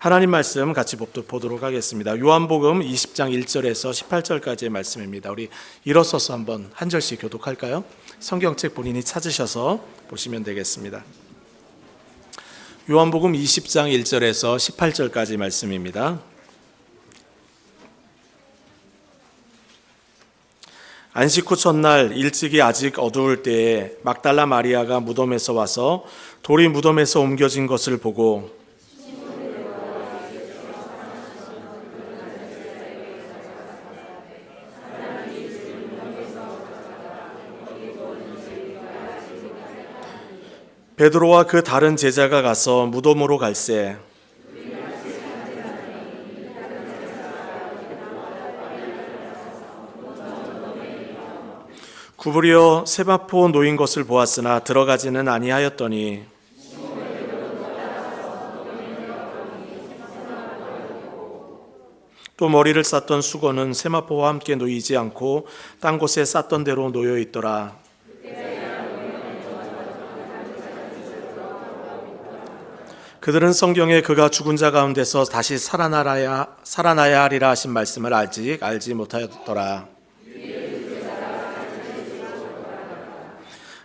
하나님 말씀 같이 보도록 하겠습니다. 요한복음 20장 1절에서 18절까지의 말씀입니다. 우리 일어서서 한번 한 절씩 교독할까요? 성경책 본인이 찾으셔서 보시면 되겠습니다. 요한복음 20장 1절에서 18절까지 말씀입니다. 안식 후 첫날 일찍이 아직 어두울 때에 막달라 마리아가 무덤에서 와서 돌이 무덤에서 옮겨진 것을 보고 베드로와 그 다른 제자가 가서 무덤으로 갈새 구부려 세마포 놓인 것을 보았으나 들어가지는 아니하였더니 또 머리를 쌌던 수건은 세마포와 함께 놓이지 않고 딴 곳에 쌌던 대로 놓여 있더라. 그들은 성경에 그가 죽은 자 가운데서 다시 살아나야 하리라 하신 말씀을 아직 알지 못하였더라.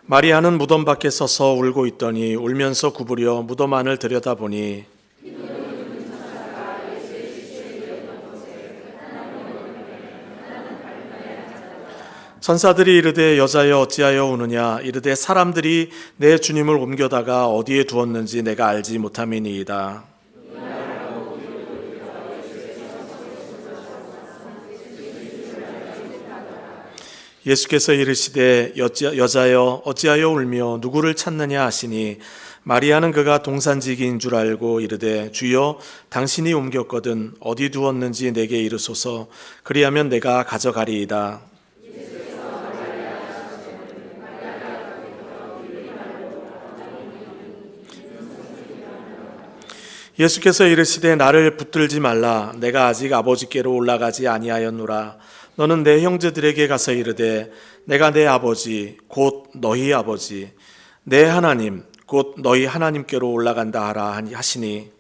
마리아는 무덤 밖에 서서 울고 있더니 울면서 구부려 무덤 안을 들여다보니 천사들이 이르되 여자여 어찌하여 우느냐 이르되 사람들이 내 주님을 옮겨다가 어디에 두었는지 내가 알지 못함이니이다. 예수께서 이르시되 여자여 어찌하여 울며 누구를 찾느냐 하시니 마리아는 그가 동산지기인 줄 알고 이르되 주여 당신이 옮겼거든 어디 두었는지 내게 이르소서 그리하면 내가 가져가리이다. 예수께서 이르시되 나를 붙들지 말라 내가 아직 아버지께로 올라가지 아니하였노라. 너는 내 형제들에게 가서 이르되 내가 내 아버지 곧 너희 아버지 내 하나님 곧 너희 하나님께로 올라간다 하라 하시니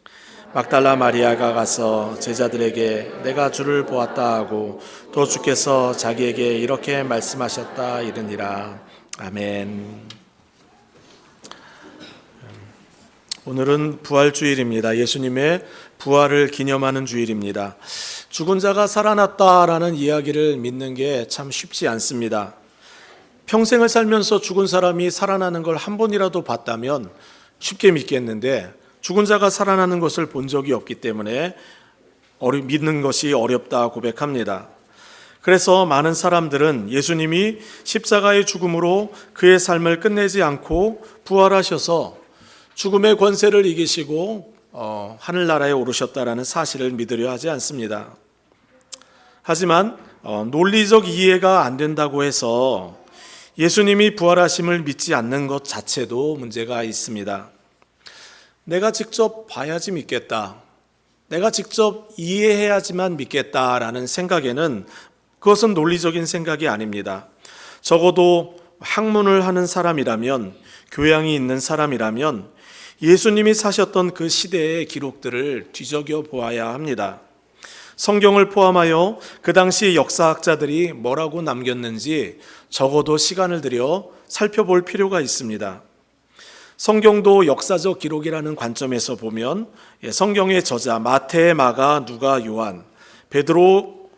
막달라 마리아가 가서 제자들에게 내가 주를 보았다 하고 또 주께서 자기에게 이렇게 말씀하셨다 이르니라. 아멘. 오늘은 부활주일입니다. 예수님의 부활을 기념하는 주일입니다. 죽은 자가 살아났다라는 이야기를 믿는 게 참 쉽지 않습니다. 평생을 살면서 죽은 사람이 살아나는 걸 한 번이라도 봤다면 쉽게 믿겠는데 죽은 자가 살아나는 것을 본 적이 없기 때문에 믿는 것이 어렵다 고백합니다. 그래서 많은 사람들은 예수님이 십자가의 죽음으로 그의 삶을 끝내지 않고 부활하셔서 죽음의 권세를 이기시고 하늘나라에 오르셨다라는 사실을 믿으려 하지 않습니다. 하지만 논리적 이해가 안 된다고 해서 예수님이 부활하심을 믿지 않는 것 자체도 문제가 있습니다. 내가 직접 봐야지 믿겠다. 내가 직접 이해해야지만 믿겠다라는 생각에는 그것은 논리적인 생각이 아닙니다. 적어도 학문을 하는 사람이라면, 교양이 있는 사람이라면 예수님이 사셨던 그 시대의 기록들을 뒤적여 보아야 합니다. 성경을 포함하여 그 당시 역사학자들이 뭐라고 남겼는지 적어도 시간을 들여 살펴볼 필요가 있습니다. 성경도 역사적 기록이라는 관점에서 보면 성경의 저자 마태, 마가, 누가, 요한, 베드로,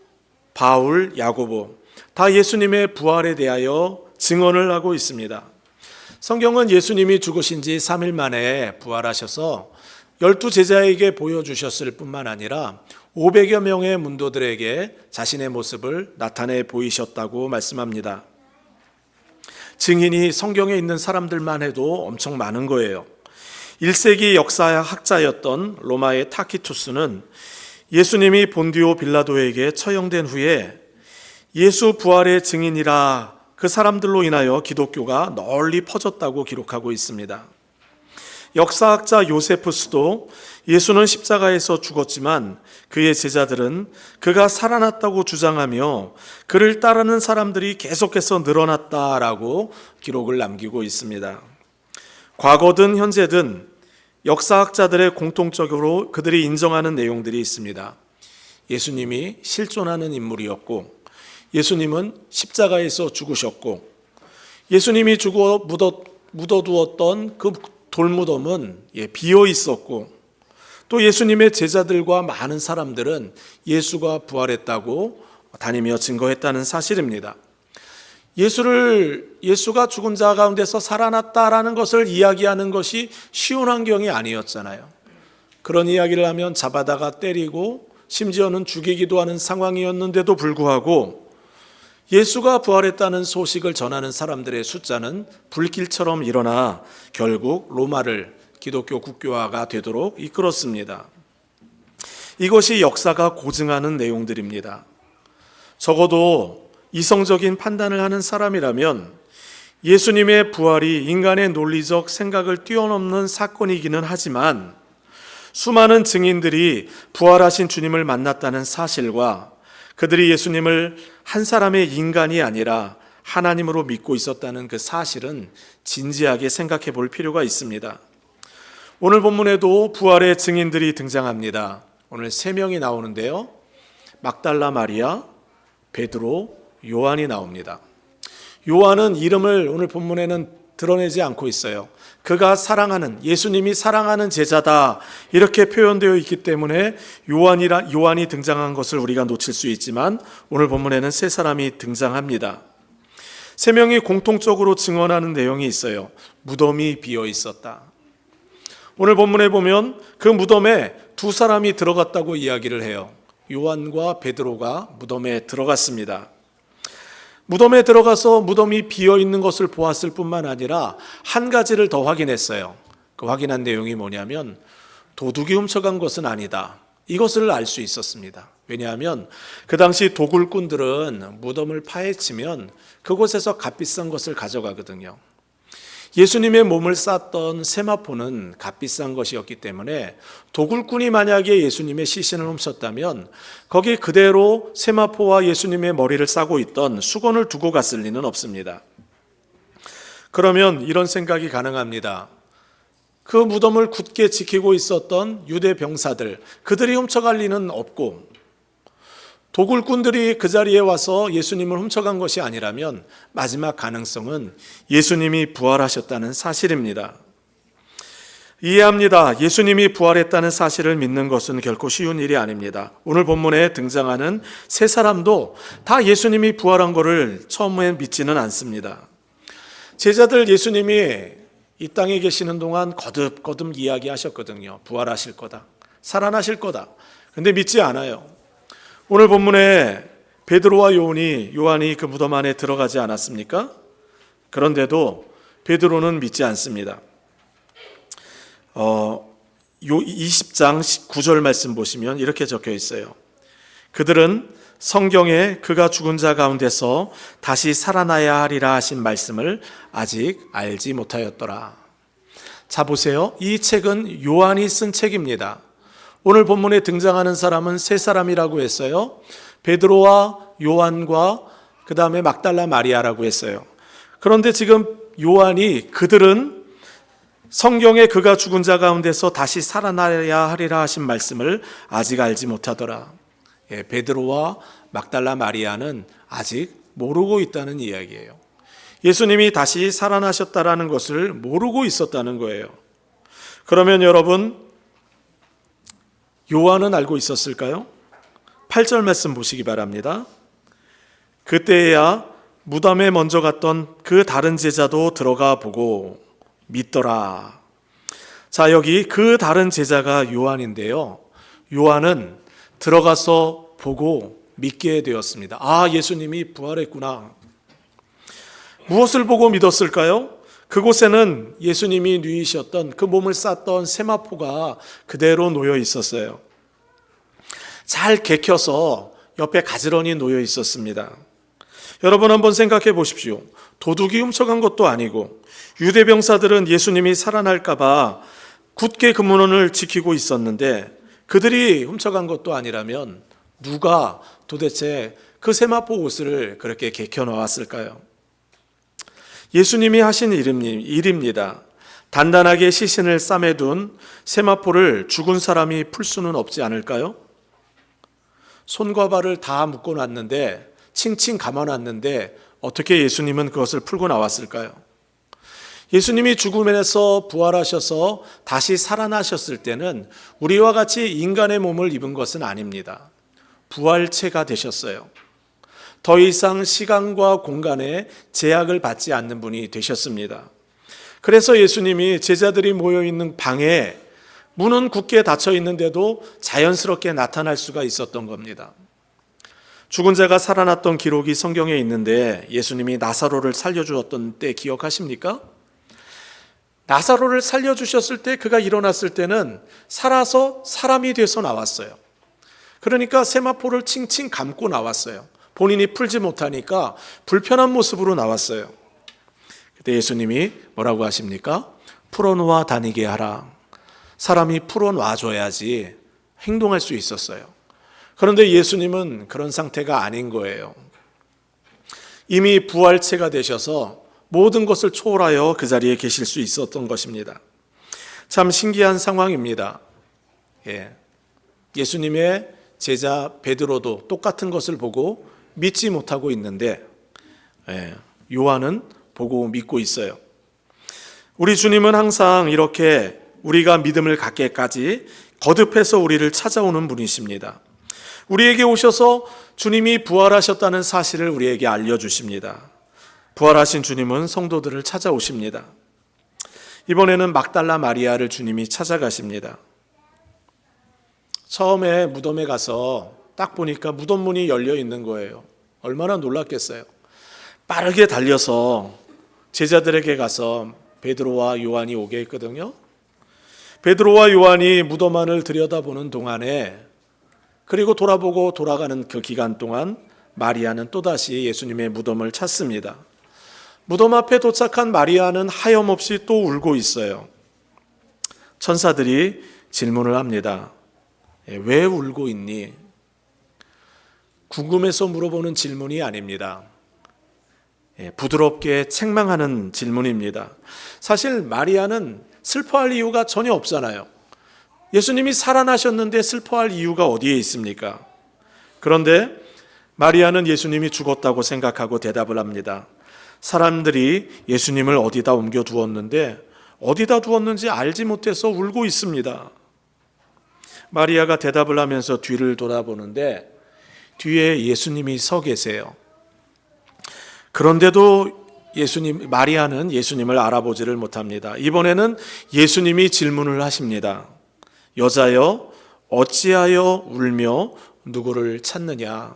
바울, 야고보 다 예수님의 부활에 대하여 증언을 하고 있습니다. 성경은 예수님이 죽으신 지 3일 만에 부활하셔서 12제자에게 보여주셨을 뿐만 아니라 500여 명의 문도들에게 자신의 모습을 나타내 보이셨다고 말씀합니다. 증인이 성경에 있는 사람들만 해도 엄청 많은 거예요. 1세기 역사학자였던 로마의 타키투스는 예수님이 본디오 빌라도에게 처형된 후에 예수 부활의 증인이라 그 사람들로 인하여 기독교가 널리 퍼졌다고 기록하고 있습니다. 역사학자 요세푸스도 예수는 십자가에서 죽었지만 그의 제자들은 그가 살아났다고 주장하며 그를 따르는 사람들이 계속해서 늘어났다라고 기록을 남기고 있습니다. 과거든 현재든 역사학자들의 공통적으로 그들이 인정하는 내용들이 있습니다. 예수님이 실존하는 인물이었고, 예수님은 십자가에서 죽으셨고, 예수님이 죽어 묻어두었던 그 돌무덤은 비어 있었고, 또 예수님의 제자들과 많은 사람들은 예수가 부활했다고 다니며 증거했다는 사실입니다. 예수가 죽은 자 가운데서 살아났다라는 것을 이야기하는 것이 쉬운 환경이 아니었잖아요. 그런 이야기를 하면 잡아다가 때리고 심지어는 죽이기도 하는 상황이었는데도 불구하고 예수가 부활했다는 소식을 전하는 사람들의 숫자는 불길처럼 일어나 결국 로마를 기독교 국교화가 되도록 이끌었습니다. 이것이 역사가 고증하는 내용들입니다. 적어도 이성적인 판단을 하는 사람이라면 예수님의 부활이 인간의 논리적 생각을 뛰어넘는 사건이기는 하지만 수많은 증인들이 부활하신 주님을 만났다는 사실과 그들이 예수님을 한 사람의 인간이 아니라 하나님으로 믿고 있었다는 그 사실은 진지하게 생각해 볼 필요가 있습니다. 오늘 본문에도 부활의 증인들이 등장합니다. 오늘 3명이 나오는데요. 막달라 마리아, 베드로, 요한이 나옵니다. 요한은 이름을 오늘 본문에는 드러내지 않고 있어요. 그가 사랑하는, 예수님이 사랑하는 제자다 이렇게 표현되어 있기 때문에 요한이 등장한 것을 우리가 놓칠 수 있지만 오늘 본문에는 3사람이 등장합니다. 3명이 공통적으로 증언하는 내용이 있어요. 무덤이 비어 있었다. 오늘 본문에 보면 그 무덤에 2사람이 들어갔다고 이야기를 해요. 요한과 베드로가 무덤에 들어갔습니다. 무덤에 들어가서 무덤이 비어 있는 것을 보았을 뿐만 아니라 한 가지를 더 확인했어요. 그 확인한 내용이 뭐냐면 도둑이 훔쳐간 것은 아니다. 이것을 알 수 있었습니다. 왜냐하면 그 당시 도굴꾼들은 무덤을 파헤치면 그곳에서 값비싼 것을 가져가거든요. 예수님의 몸을 쌌던 세마포는 값비싼 것이었기 때문에 도굴꾼이 만약에 예수님의 시신을 훔쳤다면 거기 그대로 세마포와 예수님의 머리를 싸고 있던 수건을 두고 갔을 리는 없습니다. 그러면 이런 생각이 가능합니다. 그 무덤을 굳게 지키고 있었던 유대 병사들, 그들이 훔쳐갈 리는 없고 도굴꾼들이 그 자리에 와서 예수님을 훔쳐간 것이 아니라면 마지막 가능성은 예수님이 부활하셨다는 사실입니다. 이해합니다. 예수님이 부활했다는 사실을 믿는 것은 결코 쉬운 일이 아닙니다. 오늘 본문에 등장하는 3사람도 다 예수님이 부활한 것을 처음엔 믿지는 않습니다. 제자들 예수님이 이 땅에 계시는 동안 거듭거듭 이야기하셨거든요. 부활하실 거다. 살아나실 거다. 근데 믿지 않아요. 오늘 본문에 베드로와 요한이 그 무덤 안에 들어가지 않았습니까? 그런데도 베드로는 믿지 않습니다. 20장 9절 말씀 보시면 이렇게 적혀 있어요. 그들은 성경에 그가 죽은 자 가운데서 다시 살아나야 하리라 하신 말씀을 아직 알지 못하였더라. 자 보세요. 이 책은 요한이 쓴 책입니다. 오늘 본문에 등장하는 사람은 3사람이라고 했어요. 베드로와 요한과 그 다음에 막달라 마리아라고 했어요. 그런데 지금 요한이 그들은 성경에 그가 죽은 자 가운데서 다시 살아나야 하리라 하신 말씀을 아직 알지 못하더라. 베드로와 막달라 마리아는 아직 모르고 있다는 이야기예요. 예수님이 다시 살아나셨다라는 것을 모르고 있었다는 거예요. 그러면 여러분, 요한은 알고 있었을까요? 8절 말씀 보시기 바랍니다. 그때야 무덤에 먼저 갔던 그 다른 제자도 들어가 보고 믿더라. 자, 여기 그 다른 제자가 요한인데요. 요한은 들어가서 보고 믿게 되었습니다. 아, 예수님이 부활했구나. 무엇을 보고 믿었을까요? 그곳에는 예수님이 누이셨던 그 몸을 쌌던 세마포가 그대로 놓여 있었어요. 잘 개켜서 옆에 가지런히 놓여 있었습니다. 여러분 한번 생각해 보십시오. 도둑이 훔쳐간 것도 아니고 유대 병사들은 예수님이 살아날까 봐 굳게 그 문을 지키고 있었는데 그들이 훔쳐간 것도 아니라면 누가 도대체 그 세마포 옷을 그렇게 개켜 놓았을까요? 예수님이 하신 일입니다. 단단하게 시신을 싸매둔 세마포를 죽은 사람이 풀 수는 없지 않을까요? 손과 발을 다 묶어놨는데, 칭칭 감아놨는데 어떻게 예수님은 그것을 풀고 나왔을까요? 예수님이 죽음에서 부활하셔서 다시 살아나셨을 때는 우리와 같이 인간의 몸을 입은 것은 아닙니다. 부활체가 되셨어요. 더 이상 시간과 공간에 제약을 받지 않는 분이 되셨습니다. 그래서 예수님이 제자들이 모여있는 방에 문은 굳게 닫혀 있는데도 자연스럽게 나타날 수가 있었던 겁니다. 죽은 자가 살아났던 기록이 성경에 있는데 예수님이 나사로를 살려주었던 때 기억하십니까? 나사로를 살려주셨을 때 그가 일어났을 때는 살아서 사람이 돼서 나왔어요. 그러니까 세마포를 칭칭 감고 나왔어요. 본인이 풀지 못하니까 불편한 모습으로 나왔어요. 그때 예수님이 뭐라고 하십니까? 풀어놓아 다니게 하라. 사람이 풀어놔줘야지 행동할 수 있었어요. 그런데 예수님은 그런 상태가 아닌 거예요. 이미 부활체가 되셔서 모든 것을 초월하여 그 자리에 계실 수 있었던 것입니다. 참 신기한 상황입니다. 예수님의 제자 베드로도 똑같은 것을 보고 믿지 못하고 있는데 요한은 보고 믿고 있어요. 우리 주님은 항상 이렇게 우리가 믿음을 갖게까지 거듭해서 우리를 찾아오는 분이십니다. 우리에게 오셔서 주님이 부활하셨다는 사실을 우리에게 알려주십니다. 부활하신 주님은 성도들을 찾아오십니다. 이번에는 막달라 마리아를 주님이 찾아가십니다. 처음에 무덤에 가서 딱 보니까 무덤 문이 열려 있는 거예요. 얼마나 놀랐겠어요. 빠르게 달려서 제자들에게 가서 베드로와 요한이 오게 했거든요. 베드로와 요한이 무덤 안을 들여다보는 동안에, 그리고 돌아보고 돌아가는 그 기간 동안 마리아는 또다시 예수님의 무덤을 찾습니다. 무덤 앞에 도착한 마리아는 하염없이 또 울고 있어요. 천사들이 질문을 합니다. 왜 울고 있니? 궁금해서 물어보는 질문이 아닙니다. 부드럽게 책망하는 질문입니다. 사실 마리아는 슬퍼할 이유가 전혀 없잖아요. 예수님이 살아나셨는데 슬퍼할 이유가 어디에 있습니까? 그런데 마리아는 예수님이 죽었다고 생각하고 대답을 합니다. 사람들이 예수님을 어디다 옮겨 두었는데 어디다 두었는지 알지 못해서 울고 있습니다. 마리아가 대답을 하면서 뒤를 돌아보는데 뒤에 예수님이 서 계세요. 그런데도 마리아는 예수님을 알아보지를 못합니다. 이번에는 예수님이 질문을 하십니다. 여자여, 어찌하여 울며 누구를 찾느냐?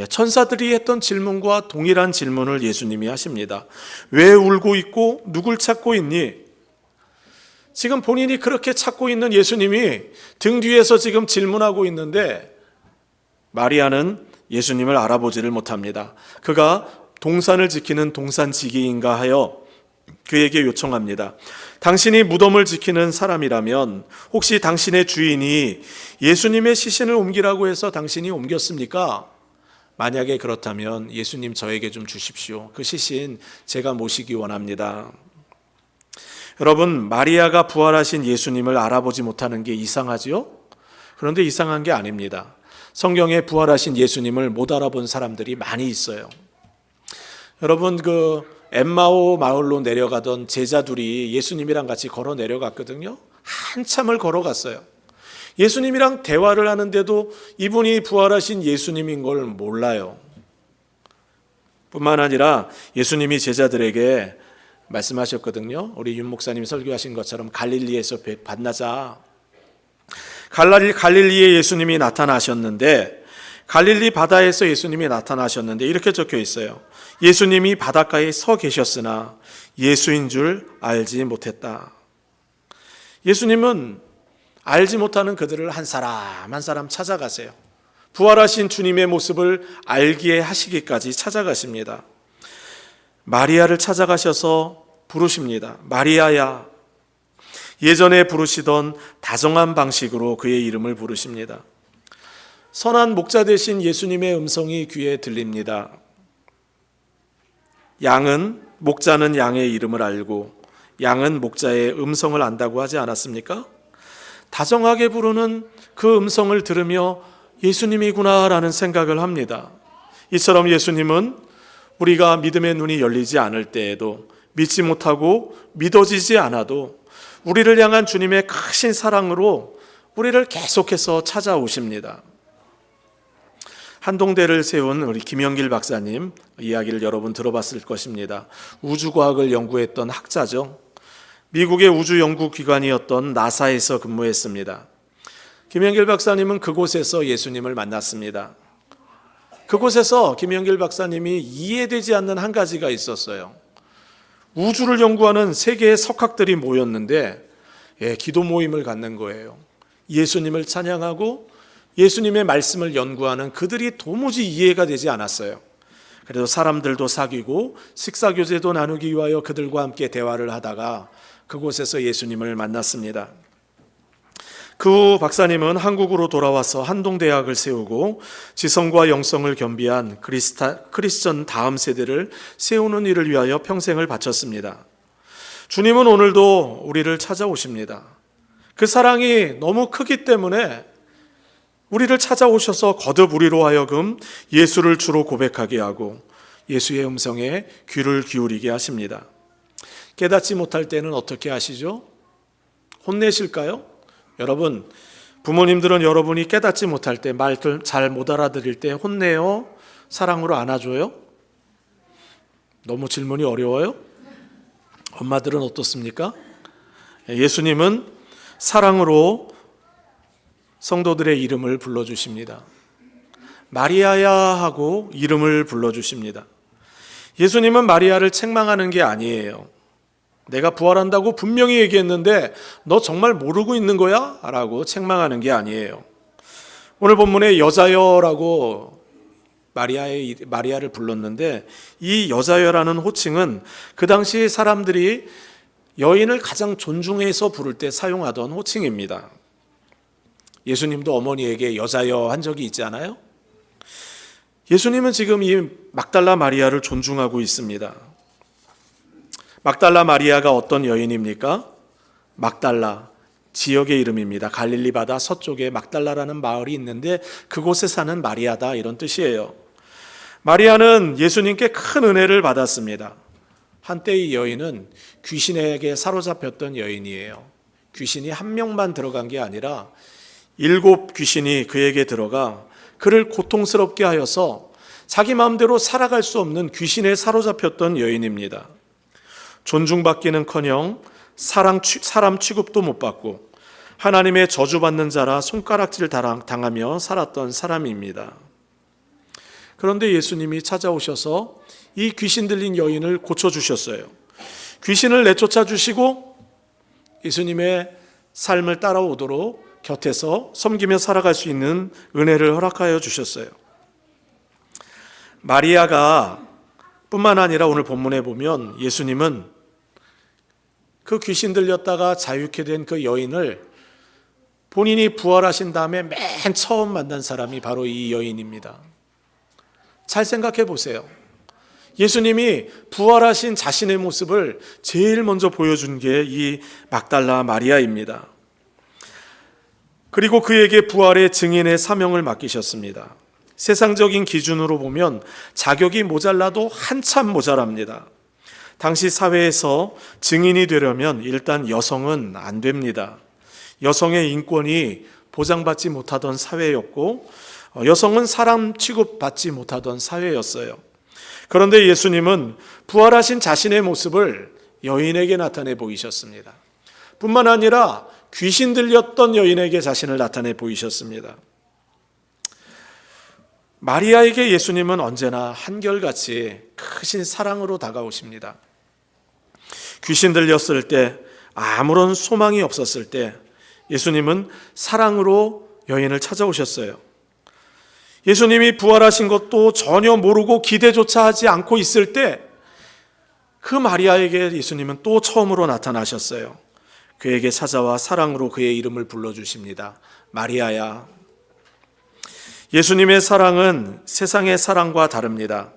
천사들이 했던 질문과 동일한 질문을 예수님이 하십니다. 왜 울고 있고 누굴 찾고 있니? 지금 본인이 그렇게 찾고 있는 예수님이 등 뒤에서 지금 질문하고 있는데 마리아는 예수님을 알아보지를 못합니다. 그가 동산을 지키는 동산지기인가 하여 그에게 요청합니다. 당신이 무덤을 지키는 사람이라면 혹시 당신의 주인이 예수님의 시신을 옮기라고 해서 당신이 옮겼습니까? 만약에 그렇다면 예수님 저에게 좀 주십시오. 그 시신 제가 모시기 원합니다. 여러분, 마리아가 부활하신 예수님을 알아보지 못하는 게 이상하지요? 그런데 이상한 게 아닙니다. 성경에 부활하신 예수님을 못 알아본 사람들이 많이 있어요. 여러분, 엠마오 마을로 내려가던 제자들이 예수님이랑 같이 걸어 내려갔거든요. 한참을 걸어갔어요. 예수님이랑 대화를 하는데도 이분이 부활하신 예수님인 걸 몰라요. 뿐만 아니라 예수님이 제자들에게 말씀하셨거든요. 우리 윤 목사님 설교하신 것처럼 갈릴리에서 만나자. 갈릴리에 예수님이 나타나셨는데, 갈릴리 바다에서 예수님이 나타나셨는데 이렇게 적혀 있어요. 예수님이 바닷가에 서 계셨으나 예수인 줄 알지 못했다. 예수님은 알지 못하는 그들을 한 사람 한 사람 찾아가세요. 부활하신 주님의 모습을 알게 하시기까지 찾아가십니다. 마리아를 찾아가셔서 부르십니다. 마리아야. 예전에 부르시던 다정한 방식으로 그의 이름을 부르십니다. 선한 목자 되신 예수님의 음성이 귀에 들립니다. 목자는 양의 이름을 알고 양은 목자의 음성을 안다고 하지 않았습니까? 다정하게 부르는 그 음성을 들으며 예수님이구나라는 생각을 합니다. 이처럼 예수님은 우리가 믿음의 눈이 열리지 않을 때에도, 믿지 못하고 믿어지지 않아도 우리를 향한 주님의 크신 사랑으로 우리를 계속해서 찾아오십니다. 한동대를 세운 우리 김영길 박사님 이야기를 여러분 들어봤을 것입니다. 우주과학을 연구했던 학자죠. 미국의 우주연구기관이었던 나사에서 근무했습니다. 김영길 박사님은 그곳에서 예수님을 만났습니다. 그곳에서 김영길 박사님이 이해되지 않는 한 가지가 있었어요. 우주를 연구하는 세계의 석학들이 모였는데 기도 모임을 갖는 거예요. 예수님을 찬양하고 예수님의 말씀을 연구하는 그들이 도무지 이해가 되지 않았어요. 그래도 사람들도 사귀고 식사교제도 나누기 위하여 그들과 함께 대화를 하다가 그곳에서 예수님을 만났습니다. 그 후 박사님은 한국으로 돌아와서 한동대학을 세우고 지성과 영성을 겸비한 크리스천 다음 세대를 세우는 일을 위하여 평생을 바쳤습니다. 주님은 오늘도 우리를 찾아오십니다. 그 사랑이 너무 크기 때문에 우리를 찾아오셔서 거듭 우리로 하여금 예수를 주로 고백하게 하고 예수의 음성에 귀를 기울이게 하십니다. 깨닫지 못할 때는 어떻게 하시죠? 혼내실까요? 여러분, 부모님들은 여러분이 깨닫지 못할 때, 말 잘 못 알아들을 때 혼내요? 사랑으로 안아줘요? 너무 질문이 어려워요? 엄마들은 어떻습니까? 예수님은 사랑으로 성도들의 이름을 불러주십니다. 마리아야 하고 이름을 불러주십니다. 예수님은 마리아를 책망하는 게 아니에요. 내가 부활한다고 분명히 얘기했는데 너 정말 모르고 있는 거야? 라고 책망하는 게 아니에요. 오늘 본문에 여자여라고 마리아를 불렀는데 이 여자여라는 호칭은 그 당시 사람들이 여인을 가장 존중해서 부를 때 사용하던 호칭입니다. 예수님도 어머니에게 여자여 한 적이 있지 않아요? 예수님은 지금 이 막달라 마리아를 존중하고 있습니다. 막달라 마리아가 어떤 여인입니까? 막달라, 지역의 이름입니다. 갈릴리 바다 서쪽에 막달라라는 마을이 있는데 그곳에 사는 마리아다, 이런 뜻이에요. 마리아는 예수님께 큰 은혜를 받았습니다. 한때 이 여인은 귀신에게 사로잡혔던 여인이에요. 귀신이 한 명만 들어간 게 아니라 7 귀신이 그에게 들어가 그를 고통스럽게 하여서 자기 마음대로 살아갈 수 없는 귀신에 사로잡혔던 여인입니다. 존중받기는커녕 사람 취급도 못 받고 하나님의 저주받는 자라 손가락질 당하며 살았던 사람입니다. 그런데 예수님이 찾아오셔서 이 귀신 들린 여인을 고쳐주셨어요. 귀신을 내쫓아 주시고 예수님의 삶을 따라오도록 곁에서 섬기며 살아갈 수 있는 은혜를 허락하여 주셨어요. 마리아가 뿐만 아니라 오늘 본문에 보면 예수님은 그 귀신 들렸다가 자유케 된 그 여인을 본인이 부활하신 다음에 맨 처음 만난 사람이 바로 이 여인입니다. 잘 생각해 보세요. 예수님이 부활하신 자신의 모습을 제일 먼저 보여준 게 이 막달라 마리아입니다. 그리고 그에게 부활의 증인의 사명을 맡기셨습니다. 세상적인 기준으로 보면 자격이 모자라도 한참 모자랍니다. 당시 사회에서 증인이 되려면 일단 여성은 안 됩니다. 여성의 인권이 보장받지 못하던 사회였고 여성은 사람 취급받지 못하던 사회였어요. 그런데 예수님은 부활하신 자신의 모습을 여인에게 나타내 보이셨습니다. 뿐만 아니라 귀신 들렸던 여인에게 자신을 나타내 보이셨습니다. 마리아에게 예수님은 언제나 한결같이 크신 사랑으로 다가오십니다. 귀신 들렸을 때, 아무런 소망이 없었을 때 예수님은 사랑으로 여인을 찾아오셨어요. 예수님이 부활하신 것도 전혀 모르고 기대조차 하지 않고 있을 때 그 마리아에게 예수님은 또 처음으로 나타나셨어요. 그에게 찾아와 사랑으로 그의 이름을 불러주십니다. 마리아야. 예수님의 사랑은 세상의 사랑과 다릅니다.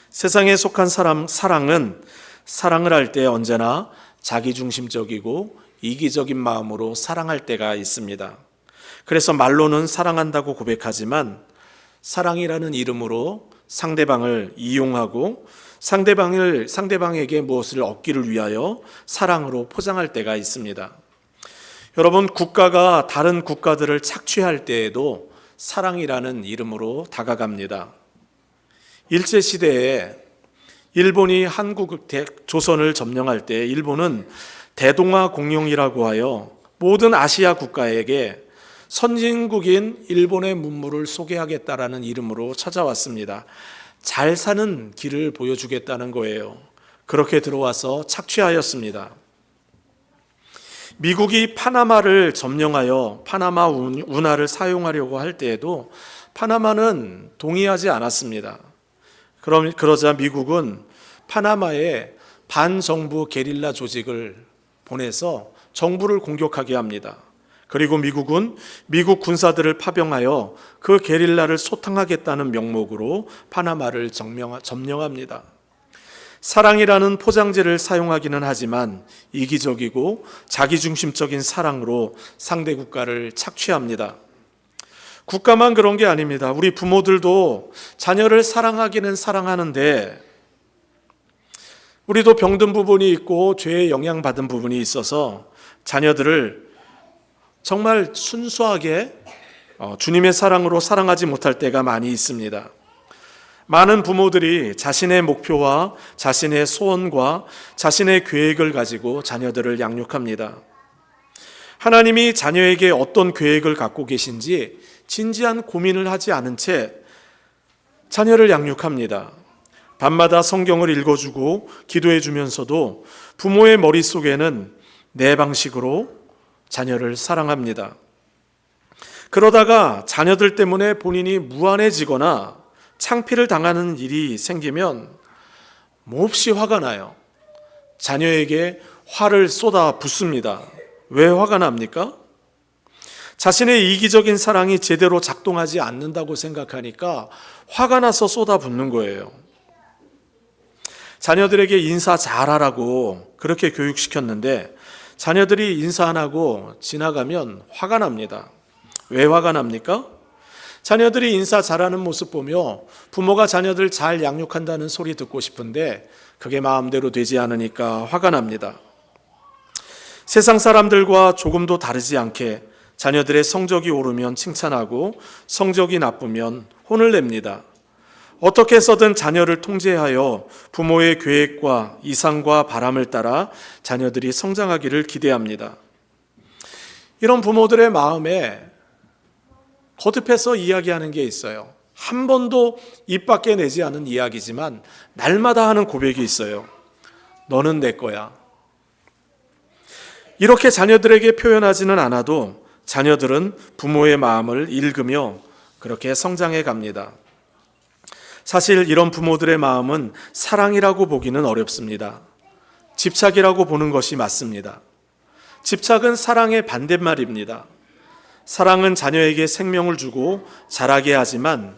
세상에 속한 사랑은 사랑을 할 때 언제나 자기중심적이고 이기적인 마음으로 사랑할 때가 있습니다. 그래서 말로는 사랑한다고 고백하지만 사랑이라는 이름으로 상대방을 이용하고 상대방에게 무엇을 얻기를 위하여 사랑으로 포장할 때가 있습니다. 여러분, 국가가 다른 국가들을 착취할 때에도 사랑이라는 이름으로 다가갑니다. 일제시대에 일본이 조선을 점령할 때 일본은 대동아 공영이라고 하여 모든 아시아 국가에게 선진국인 일본의 문물을 소개하겠다라는 이름으로 찾아왔습니다. 잘 사는 길을 보여주겠다는 거예요. 그렇게 들어와서 착취하였습니다. 미국이 파나마를 점령하여 파나마 운하를 사용하려고 할 때에도 파나마는 동의하지 않았습니다. 그러자 미국은 파나마에 반정부 게릴라 조직을 보내서 정부를 공격하게 합니다. 그리고 미국은 미국 군사들을 파병하여 그 게릴라를 소탕하겠다는 명목으로 파나마를 점령합니다. 사랑이라는 포장재를 사용하기는 하지만 이기적이고 자기중심적인 사랑으로 상대 국가를 착취합니다. 국가만 그런 게 아닙니다. 우리 부모들도 자녀를 사랑하기는 사랑하는데 우리도 병든 부분이 있고 죄에 영향받은 부분이 있어서 자녀들을 정말 순수하게 주님의 사랑으로 사랑하지 못할 때가 많이 있습니다. 많은 부모들이 자신의 목표와 자신의 소원과 자신의 계획을 가지고 자녀들을 양육합니다. 하나님이 자녀에게 어떤 계획을 갖고 계신지 진지한 고민을 하지 않은 채 자녀를 양육합니다. 밤마다 성경을 읽어주고 기도해 주면서도 부모의 머릿속에는 내 방식으로 자녀를 사랑합니다. 그러다가 자녀들 때문에 본인이 무안해지거나 창피를 당하는 일이 생기면 몹시 화가 나요. 자녀에게 화를 쏟아 붓습니다. 왜 화가 납니까? 자신의 이기적인 사랑이 제대로 작동하지 않는다고 생각하니까 화가 나서 쏟아 붓는 거예요. 자녀들에게 인사 잘하라고 그렇게 교육시켰는데 자녀들이 인사 안 하고 지나가면 화가 납니다. 왜 화가 납니까? 자녀들이 인사 잘하는 모습 보며 부모가 자녀들 잘 양육한다는 소리 듣고 싶은데 그게 마음대로 되지 않으니까 화가 납니다. 세상 사람들과 조금도 다르지 않게 자녀들의 성적이 오르면 칭찬하고 성적이 나쁘면 혼을 냅니다. 어떻게 해서든 자녀를 통제하여 부모의 계획과 이상과 바람을 따라 자녀들이 성장하기를 기대합니다. 이런 부모들의 마음에 거듭해서 이야기하는 게 있어요. 한 번도 입 밖에 내지 않은 이야기지만 날마다 하는 고백이 있어요. 너는 내 거야. 이렇게 자녀들에게 표현하지는 않아도 자녀들은 부모의 마음을 읽으며 그렇게 성장해 갑니다. 사실 이런 부모들의 마음은 사랑이라고 보기는 어렵습니다. 집착이라고 보는 것이 맞습니다. 집착은 사랑의 반대말입니다. 사랑은 자녀에게 생명을 주고 자라게 하지만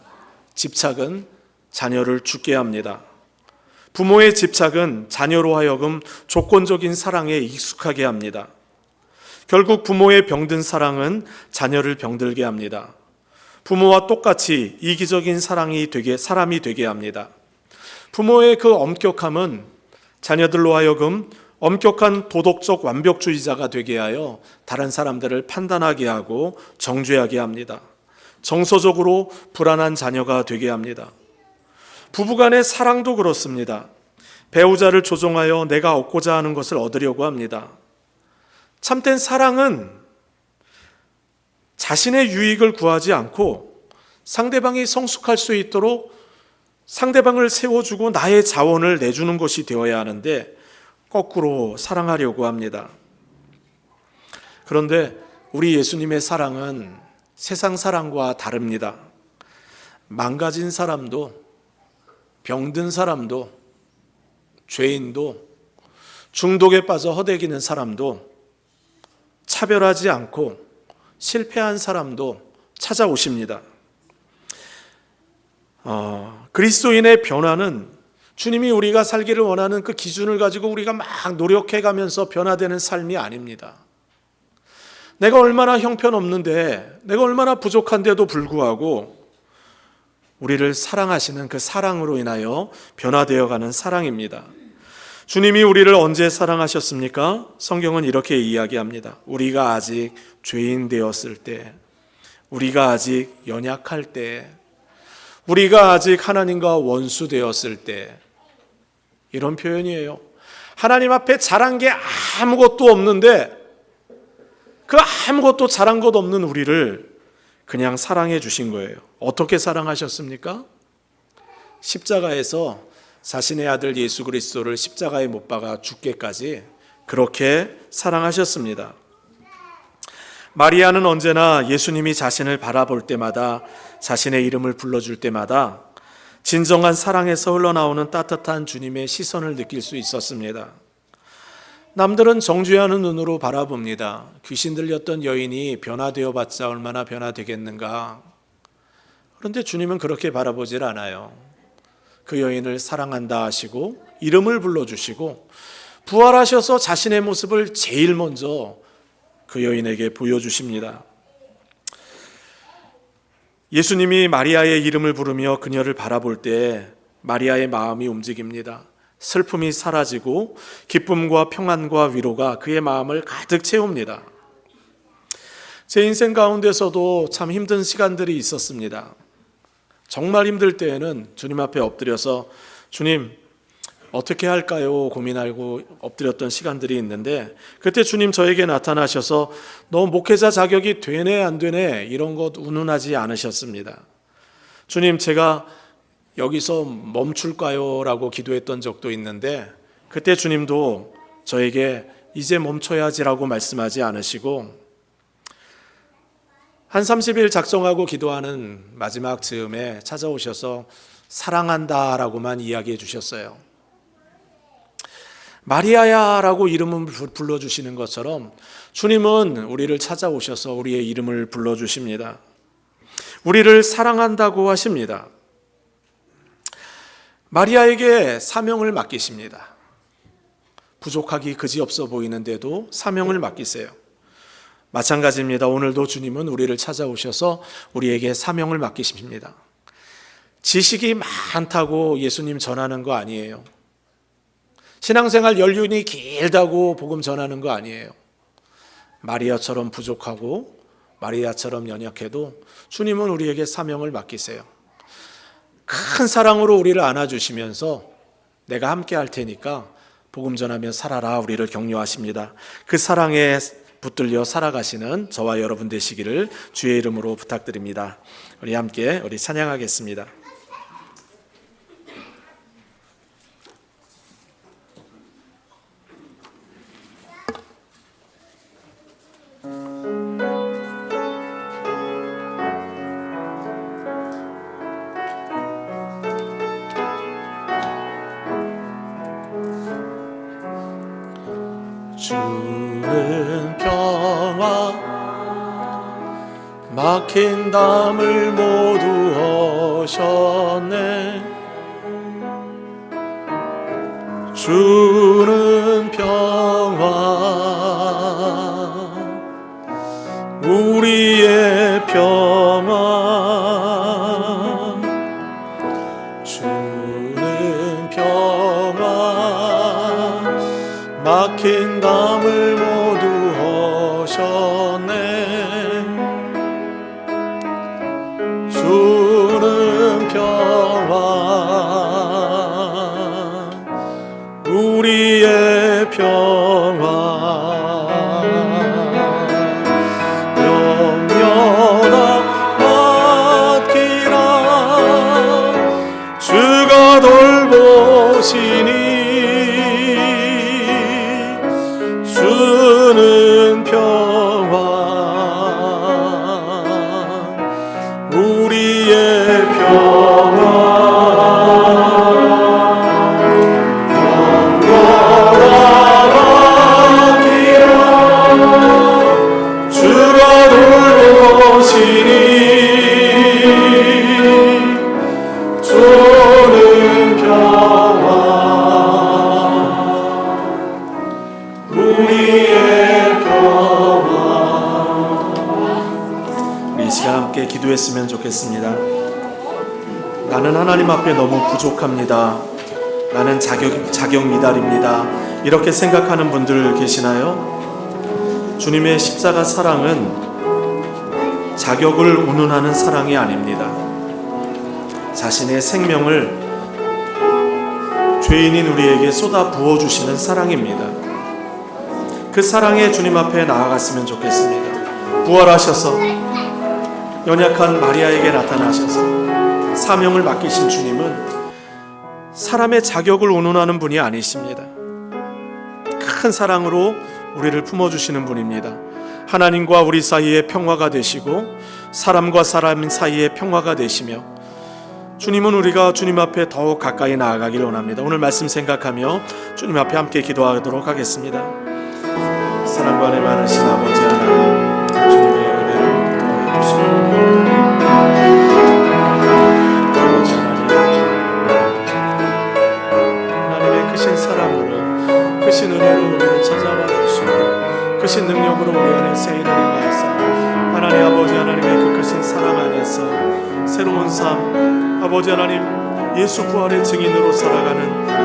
집착은 자녀를 죽게 합니다. 부모의 집착은 자녀로 하여금 조건적인 사랑에 익숙하게 합니다. 결국 부모의 병든 사랑은 자녀를 병들게 합니다. 부모와 똑같이 이기적인 사람이 되게 합니다. 부모의 그 엄격함은 자녀들로 하여금 엄격한 도덕적 완벽주의자가 되게 하여 다른 사람들을 판단하게 하고 정죄하게 합니다. 정서적으로 불안한 자녀가 되게 합니다. 부부간의 사랑도 그렇습니다. 배우자를 조종하여 내가 얻고자 하는 것을 얻으려고 합니다. 참된 사랑은 자신의 유익을 구하지 않고 상대방이 성숙할 수 있도록 상대방을 세워주고 나의 자원을 내주는 것이 되어야 하는데 거꾸로 사랑하려고 합니다. 그런데 우리 예수님의 사랑은 세상 사랑과 다릅니다. 망가진 사람도, 병든 사람도, 죄인도, 중독에 빠져 허대기는 사람도 차별하지 않고 실패한 사람도 찾아오십니다. 그리스도인의 변화는 주님이 우리가 살기를 원하는 그 기준을 가지고 우리가 막 노력해가면서 변화되는 삶이 아닙니다. 내가 얼마나 형편없는데, 내가 얼마나 부족한데도 불구하고 우리를 사랑하시는 그 사랑으로 인하여 변화되어가는 사랑입니다. 주님이 우리를 언제 사랑하셨습니까? 성경은 이렇게 이야기합니다. 우리가 아직 죄인 되었을 때, 우리가 아직 연약할 때, 우리가 아직 하나님과 원수 되었을 때, 이런 표현이에요. 하나님 앞에 잘한 게 아무것도 없는데 그 아무것도 잘한 것 없는 우리를 그냥 사랑해 주신 거예요. 어떻게 사랑하셨습니까? 십자가에서 자신의 아들 예수 그리스도를 십자가에 못 박아 죽게까지 그렇게 사랑하셨습니다. 마리아는 언제나 예수님이 자신을 바라볼 때마다, 자신의 이름을 불러줄 때마다 진정한 사랑에서 흘러나오는 따뜻한 주님의 시선을 느낄 수 있었습니다. 남들은 정죄하는 눈으로 바라봅니다. 귀신 들렸던 여인이 변화되어 봤자 얼마나 변화되겠는가. 그런데 주님은 그렇게 바라보질 않아요. 그 여인을 사랑한다 하시고 이름을 불러주시고 부활하셔서 자신의 모습을 제일 먼저 그 여인에게 보여주십니다. 예수님이 마리아의 이름을 부르며 그녀를 바라볼 때 마리아의 마음이 움직입니다. 슬픔이 사라지고 기쁨과 평안과 위로가 그의 마음을 가득 채웁니다. 제 인생 가운데서도 참 힘든 시간들이 있었습니다. 정말 힘들 때에는 주님 앞에 엎드려서 주님 어떻게 할까요? 고민하고 엎드렸던 시간들이 있는데 그때 주님 저에게 나타나셔서 너 목회자 자격이 되네 안 되네 이런 것 운운하지 않으셨습니다. 주님 제가 여기서 멈출까요? 라고 기도했던 적도 있는데 그때 주님도 저에게 이제 멈춰야지라고 말씀하지 않으시고 한 30일 작정하고 기도하는 마지막 즈음에 찾아오셔서 사랑한다 라고만 이야기해 주셨어요. 마리아야 라고 이름을 불러주시는 것처럼 주님은 우리를 찾아오셔서 우리의 이름을 불러주십니다. 우리를 사랑한다고 하십니다. 마리아에게 사명을 맡기십니다. 부족하기 그지없어 보이는데도 사명을 맡기세요. 마찬가지입니다. 오늘도 주님은 우리를 찾아오셔서 우리에게 사명을 맡기십니다. 지식이 많다고 예수님 전하는 거 아니에요. 신앙생활 연륜이 길다고 복음 전하는 거 아니에요. 마리아처럼 부족하고 마리아처럼 연약해도 주님은 우리에게 사명을 맡기세요. 큰 사랑으로 우리를 안아주시면서 내가 함께 할 테니까 복음 전하며 살아라 우리를 격려하십니다. 그 사랑에 붙들려 살아가시는 저와 여러분 되시기를 주의 이름으로 부탁드립니다. 우리 함께 찬양하겠습니다. 주는 평화 막힌 담을 모두 허셨네. 주는 평화 우리의 평화 주는 평화 막힌 담을 모두 허셨네. 주는 평화 우리의 평화 영원한 함께 기도했으면 좋겠습니다. 나는 하나님 앞에 너무 부족합니다. 나는 자격 미달입니다. 이렇게 생각하는 분들 계시나요? 주님의 십자가 사랑은 자격을 운운하는 사랑이 아닙니다. 자신의 생명을 죄인인 우리에게 쏟아 부어주시는 사랑입니다. 그 사랑에 주님 앞에 나아갔으면 좋겠습니다. 부활하셔서 연약한 마리아에게 나타나셔서 사명을 맡기신 주님은 사람의 자격을 운운하는 분이 아니십니다. 큰 사랑으로 우리를 품어주시는 분입니다. 하나님과 우리 사이에 평화가 되시고 사람과 사람 사이에 평화가 되시며, 주님은 우리가 주님 앞에 더욱 가까이 나아가길 원합니다. 오늘 말씀 생각하며 주님 앞에 함께 기도하도록 하겠습니다. 사랑과 은혜 많으신 아버지 하나님, 주님의 은혜를 더해 주시옵소서. 아버지 하나님, 하나님의 크신 사랑으로, 크신 은혜로 우리를 찾아와 주시고 크신 능력으로 우리 안에 세일을 행하여서 하나님 아버지 하나님의 그 크신 사랑 안에서 새로운 삶, 아버지 하나님 예수 부활의 증인으로 살아가는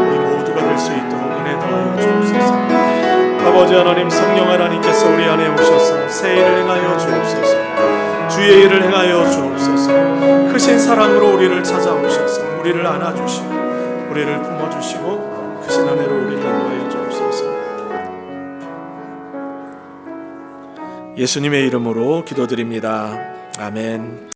우리 모두가 될 수 있도록 은혜 더하여 주옵소서. 아버지 하나님, 성령 하나님께서 우리 안에 오셔서 새 일을 행하여 주옵소서. 주의 일을 행하여 주옵소서. 크신 사랑으로 우리를 찾아오셔서 우리를 안아주시고 우리를 품어주시고 크신 은혜로 우리를 인도하여 주옵소서. 예수님의 이름으로 기도드립니다. 아멘.